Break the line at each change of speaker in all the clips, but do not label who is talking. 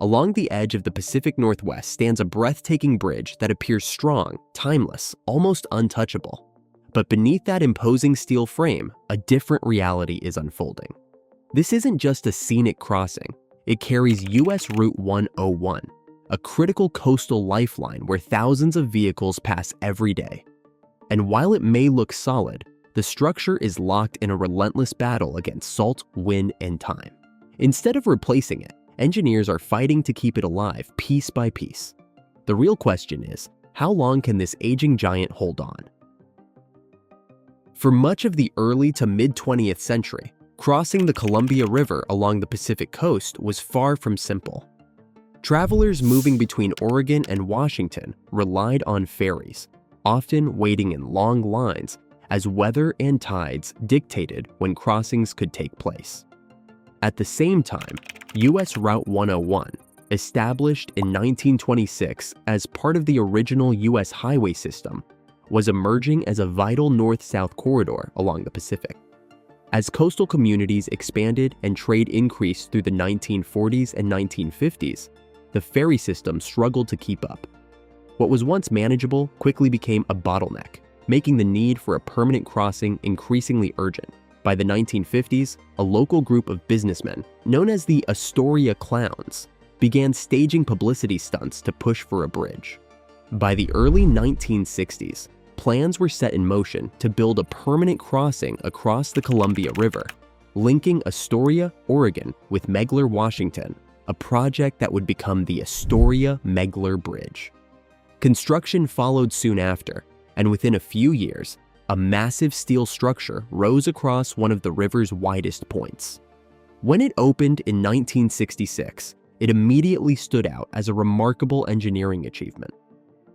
Along the edge of the Pacific Northwest stands a breathtaking bridge that appears strong, timeless, almost untouchable. But beneath that imposing steel frame, a different reality is unfolding. This isn't just a scenic crossing. It carries US Route 101, a critical coastal lifeline where thousands of vehicles pass every day. And while it may look solid, the structure is locked in a relentless battle against salt, wind, and time. Instead of replacing it, engineers are fighting to keep it alive piece by piece. The real question is, how long can this aging giant hold on? For much of the early to mid-20th century, crossing the Columbia River along the Pacific coast was far from simple. Travelers moving between Oregon and Washington relied on ferries, often waiting in long lines as weather and tides dictated when crossings could take place. At the same time, US Route 101, established in 1926 as part of the original US highway system, was emerging as a vital north-south corridor along the Pacific. As coastal communities expanded and trade increased through the 1940s and 1950s, the ferry system struggled to keep up. What was once manageable quickly became a bottleneck, making the need for a permanent crossing increasingly urgent. By the 1950s, a local group of businessmen, known as the Astoria Clowns, began staging publicity stunts to push for a bridge. By the early 1960s, plans were set in motion to build a permanent crossing across the Columbia River, linking Astoria, Oregon with Megler, Washington, a project that would become the Astoria-Megler Bridge. Construction followed soon after, and within a few years, a massive steel structure rose across one of the river's widest points. When it opened in 1966, it immediately stood out as a remarkable engineering achievement.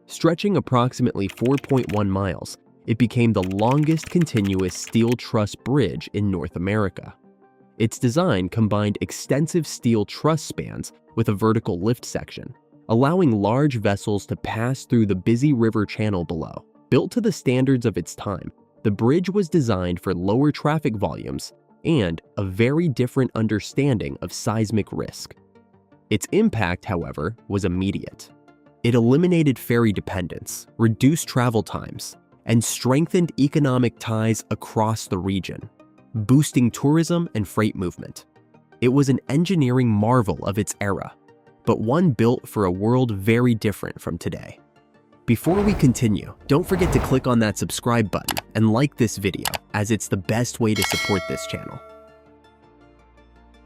Stretching approximately 4.1 miles, it became the longest continuous steel truss bridge in North America. Its design combined extensive steel truss spans with a vertical lift section, allowing large vessels to pass through the busy river channel below. Built to the standards of its time, the bridge was designed for lower traffic volumes and a very different understanding of seismic risk. Its impact, however, was immediate. It eliminated ferry dependence, reduced travel times, and strengthened economic ties across the region, boosting tourism and freight movement. It was an engineering marvel of its era, but one built for a world very different from today. Before we continue, don't forget to click on that subscribe button and like this video, as it's the best way to support this channel.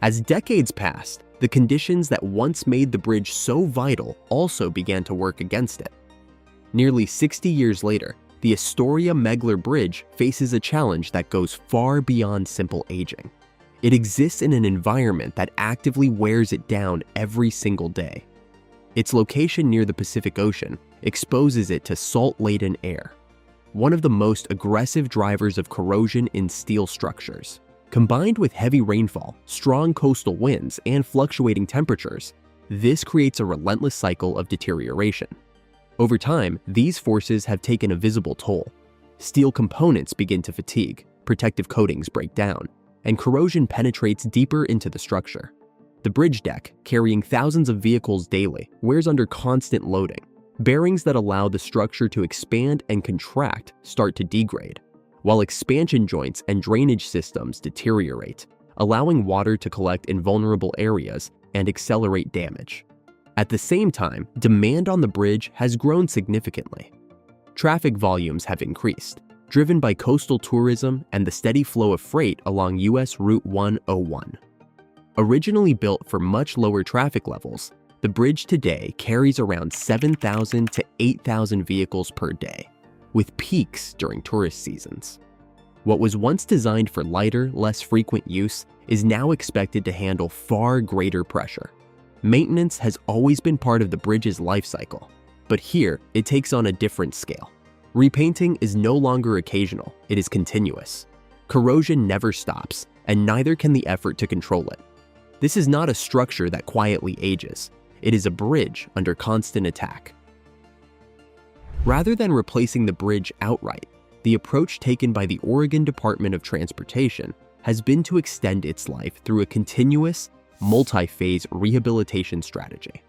As decades passed, the conditions that once made the bridge so vital also began to work against it. Nearly 60 years later, the Astoria-Megler Bridge faces a challenge that goes far beyond simple aging. It exists in an environment that actively wears it down every single day. Its location near the Pacific Ocean exposes it to salt-laden air, one of the most aggressive drivers of corrosion in steel structures. Combined with heavy rainfall, strong coastal winds, and fluctuating temperatures, this creates a relentless cycle of deterioration. Over time, these forces have taken a visible toll. Steel components begin to fatigue, protective coatings break down, and corrosion penetrates deeper into the structure. The bridge deck, carrying thousands of vehicles daily, wears under constant loading. Bearings that allow the structure to expand and contract start to degrade, while expansion joints and drainage systems deteriorate, allowing water to collect in vulnerable areas and accelerate damage. At the same time, demand on the bridge has grown significantly. Traffic volumes have increased, driven by coastal tourism and the steady flow of freight along US Route 101. Originally built for much lower traffic levels, the bridge today carries around 7,000 to 8,000 vehicles per day, with peaks during tourist seasons. What was once designed for lighter, less frequent use is now expected to handle far greater pressure. Maintenance has always been part of the bridge's life cycle, but here it takes on a different scale. Repainting is no longer occasional, it is continuous. Corrosion never stops, and neither can the effort to control it. This is not a structure that quietly ages, it is a bridge under constant attack. Rather than replacing the bridge outright, the approach taken by the Oregon Department of Transportation has been to extend its life through a continuous, multi-phase rehabilitation strategy.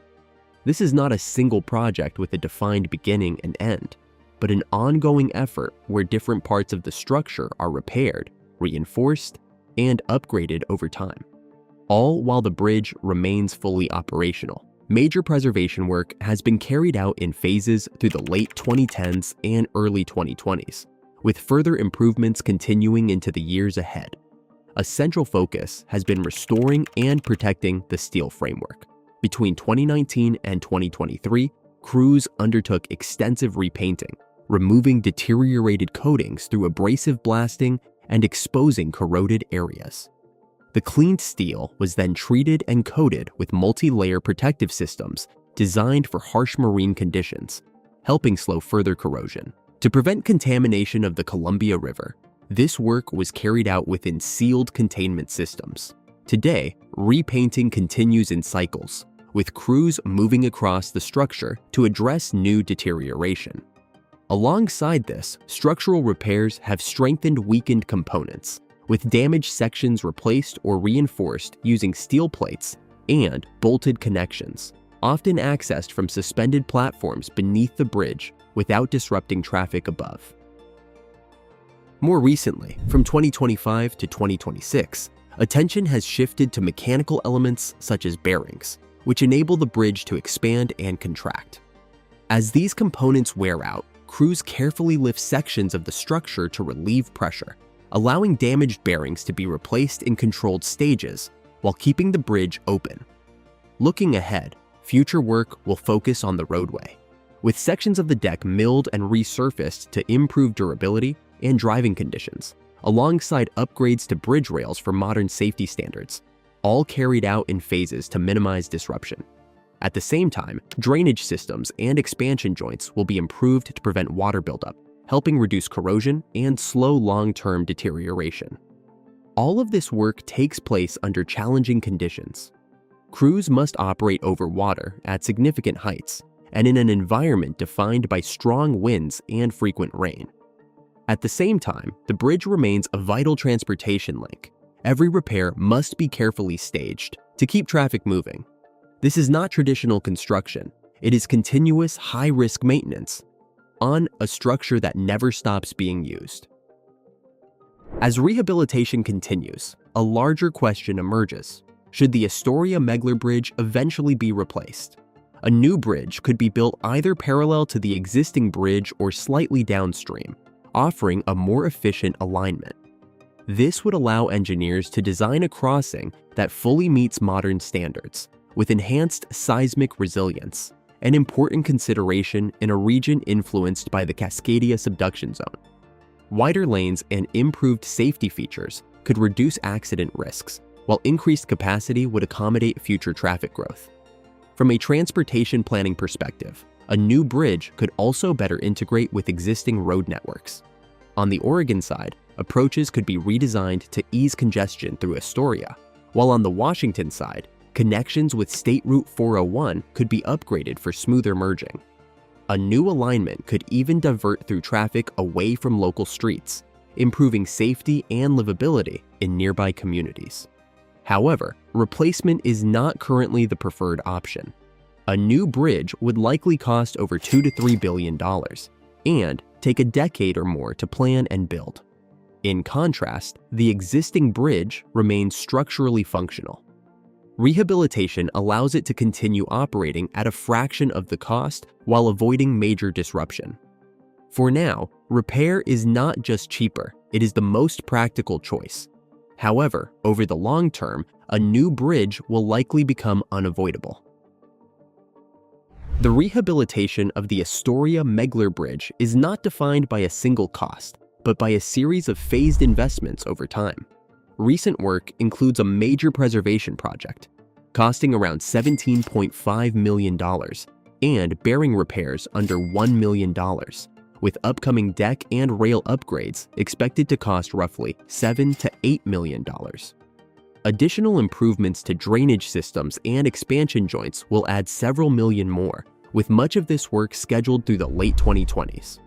This is not a single project with a defined beginning and end, but an ongoing effort where different parts of the structure are repaired, reinforced, and upgraded over time, all while the bridge remains fully operational. Major preservation work has been carried out in phases through the late 2010s and early 2020s, with further improvements continuing into the years ahead. A central focus has been restoring and protecting the steel framework. Between 2019 and 2023, crews undertook extensive repainting, removing deteriorated coatings through abrasive blasting and exposing corroded areas. The cleaned steel was then treated and coated with multi-layer protective systems designed for harsh marine conditions, helping slow further corrosion. To prevent contamination of the Columbia River, this work was carried out within sealed containment systems. Today, repainting continues in cycles, with crews moving across the structure to address new deterioration. Alongside this, structural repairs have strengthened weakened components, with damaged sections replaced or reinforced using steel plates and bolted connections, often accessed from suspended platforms beneath the bridge without disrupting traffic above. More recently, from 2025 to 2026, attention has shifted to mechanical elements such as bearings, which enable the bridge to expand and contract. As these components wear out, crews carefully lift sections of the structure to relieve pressure, allowing damaged bearings to be replaced in controlled stages while keeping the bridge open. Looking ahead, future work will focus on the roadway, with sections of the deck milled and resurfaced to improve durability and driving conditions, alongside upgrades to bridge rails for modern safety standards, all carried out in phases to minimize disruption. At the same time, drainage systems and expansion joints will be improved to prevent water buildup, helping reduce corrosion and slow long-term deterioration. All of this work takes place under challenging conditions. Crews must operate over water at significant heights and in an environment defined by strong winds and frequent rain. At the same time, the bridge remains a vital transportation link. Every repair must be carefully staged to keep traffic moving. This is not traditional construction. It is continuous, high-risk maintenance on a structure that never stops being used. As rehabilitation continues, a larger question emerges. Should the Astoria-Megler Bridge eventually be replaced? A new bridge could be built either parallel to the existing bridge or slightly downstream, offering a more efficient alignment. This would allow engineers to design a crossing that fully meets modern standards, with enhanced seismic resilience, an important consideration in a region influenced by the Cascadia subduction zone. Wider lanes and improved safety features could reduce accident risks, while increased capacity would accommodate future traffic growth. From a transportation planning perspective, a new bridge could also better integrate with existing road networks. On the Oregon side, approaches could be redesigned to ease congestion through Astoria, while on the Washington side, connections with State Route 401 could be upgraded for smoother merging. A new alignment could even divert through traffic away from local streets, improving safety and livability in nearby communities. However, replacement is not currently the preferred option. A new bridge would likely cost over $2 to $3 billion and take a decade or more to plan and build. In contrast, the existing bridge remains structurally functional. Rehabilitation allows it to continue operating at a fraction of the cost while avoiding major disruption. For now, repair is not just cheaper, it is the most practical choice. However, over the long term, a new bridge will likely become unavoidable. The rehabilitation of the Astoria-Megler Bridge is not defined by a single cost, but by a series of phased investments over time. Recent work includes a major preservation project, costing around $17.5 million, and bearing repairs under $1 million, with upcoming deck and rail upgrades expected to cost roughly $7 to $8 million. Additional improvements to drainage systems and expansion joints will add several million more, with much of this work scheduled through the late 2020s.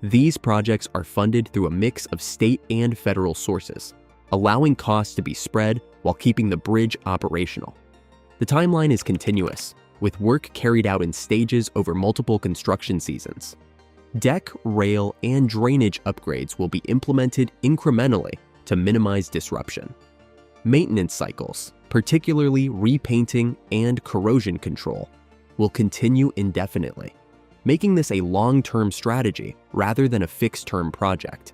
These projects are funded through a mix of state and federal sources, allowing costs to be spread while keeping the bridge operational. The timeline is continuous, with work carried out in stages over multiple construction seasons. Deck, rail, and drainage upgrades will be implemented incrementally to minimize disruption. Maintenance cycles, particularly repainting and corrosion control, will continue indefinitely, making this a long-term strategy rather than a fixed-term project.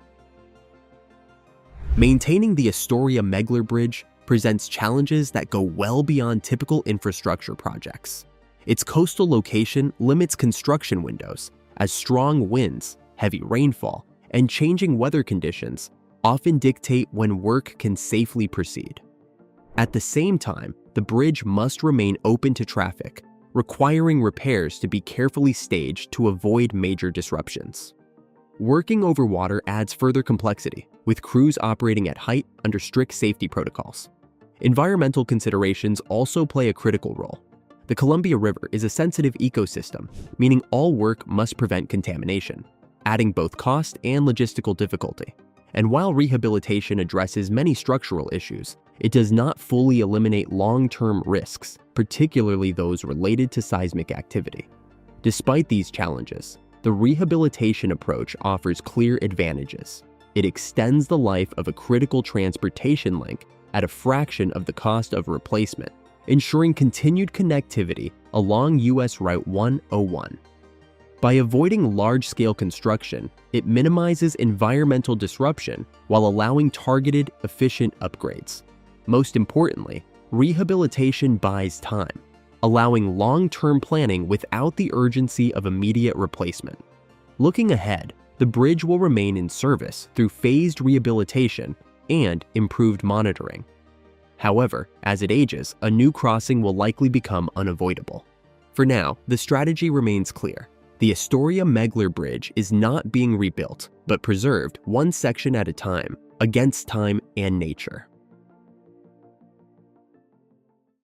Maintaining the Astoria-Megler Bridge presents challenges that go well beyond typical infrastructure projects. Its coastal location limits construction windows, as strong winds, heavy rainfall, and changing weather conditions often dictate when work can safely proceed. At the same time, the bridge must remain open to traffic, requiring repairs to be carefully staged to avoid major disruptions. Working over water adds further complexity, with crews operating at height under strict safety protocols. Environmental considerations also play a critical role. The Columbia River is a sensitive ecosystem, meaning all work must prevent contamination, adding both cost and logistical difficulty. And while rehabilitation addresses many structural issues, it does not fully eliminate long-term risks, particularly those related to seismic activity. Despite these challenges, the rehabilitation approach offers clear advantages. It extends the life of a critical transportation link at a fraction of the cost of replacement, ensuring continued connectivity along US Route 101. By avoiding large-scale construction, it minimizes environmental disruption while allowing targeted, efficient upgrades. Most importantly, rehabilitation buys time, allowing long-term planning without the urgency of immediate replacement. Looking ahead, the bridge will remain in service through phased rehabilitation and improved monitoring. However, as it ages, a new crossing will likely become unavoidable. For now, the strategy remains clear. The Astoria-Megler Bridge is not being rebuilt, but preserved one section at a time, against time and nature.